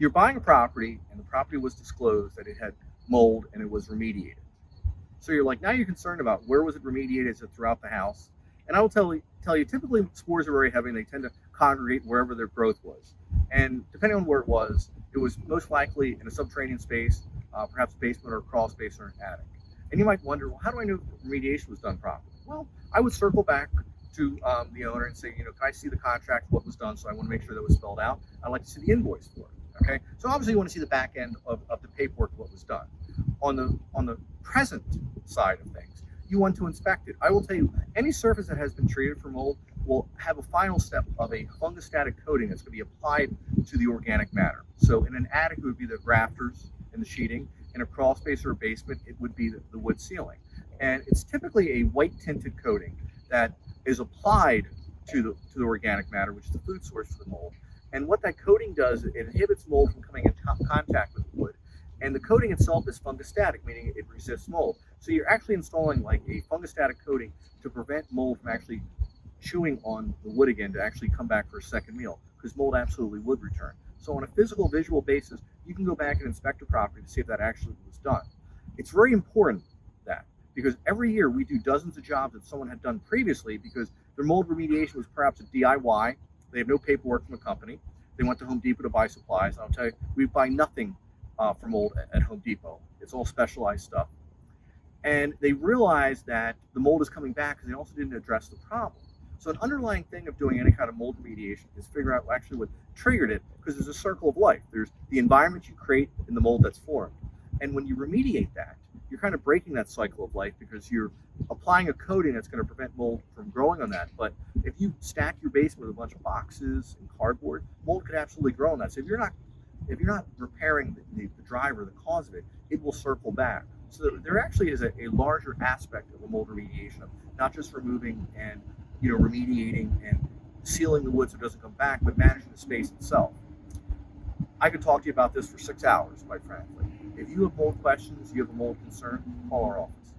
You're buying a property, and the property was disclosed that it had mold and it was remediated. So you're like, now you're concerned about where was it remediated? Is it throughout the house? And I will tell you, typically spores are very heavy and they tend to congregate wherever their growth was. And depending on where it was most likely in a subterranean space, perhaps basement or crawl space or an attic. And you might wonder, well, how do I know if remediation was done properly? Well, I would circle back to the owner and say, can I see the contract, what was done? So I want to make sure that was spelled out. I'd like to see the invoice for it. Okay, so obviously you want to see the back end of the paperwork, what was done. On the present side of things, you want to inspect it. I will tell you, any surface that has been treated for mold will have a final step of a fungistatic coating that's going to be applied to the organic matter. So in an attic, it would be the rafters and the sheeting. In a crawl space or a basement, it would be the wood ceiling. And it's typically a white tinted coating that is applied to the organic matter, which is the food source for the mold. And what that coating does, it inhibits mold from coming in contact with the wood. And the coating itself is fungistatic, meaning it resists mold. So you're actually installing like a fungistatic coating to prevent mold from actually chewing on the wood again to actually come back for a second meal, because mold absolutely would return. So on a physical visual basis, you can go back and inspect a property to see if that actually was done. It's very important that, because every year we do dozens of jobs that someone had done previously because their mold remediation was perhaps a DIY. They have no paperwork from a company. They went to Home Depot to buy supplies. I'll tell you, we buy nothing for mold at Home Depot. It's all specialized stuff. And they realized that the mold is coming back because they also didn't address the problem. So an underlying thing of doing any kind of mold remediation is figure out actually what triggered it, because there's a circle of life. There's the environment you create in the mold that's formed. And when you remediate that, you're kind of breaking that cycle of life because you're applying a coating that's going to prevent mold from growing on that. But if you stack your basement with a bunch of boxes and cardboard, mold could absolutely grow on that. So if you're not repairing the driver, the cause of it, it will circle back. So there actually is a larger aspect of a mold remediation, of not just removing and remediating and sealing the wood so it doesn't come back, but managing the space itself. I could talk to you about this for 6 hours, quite frankly. If you have mold questions, you have a mold concern, call our office.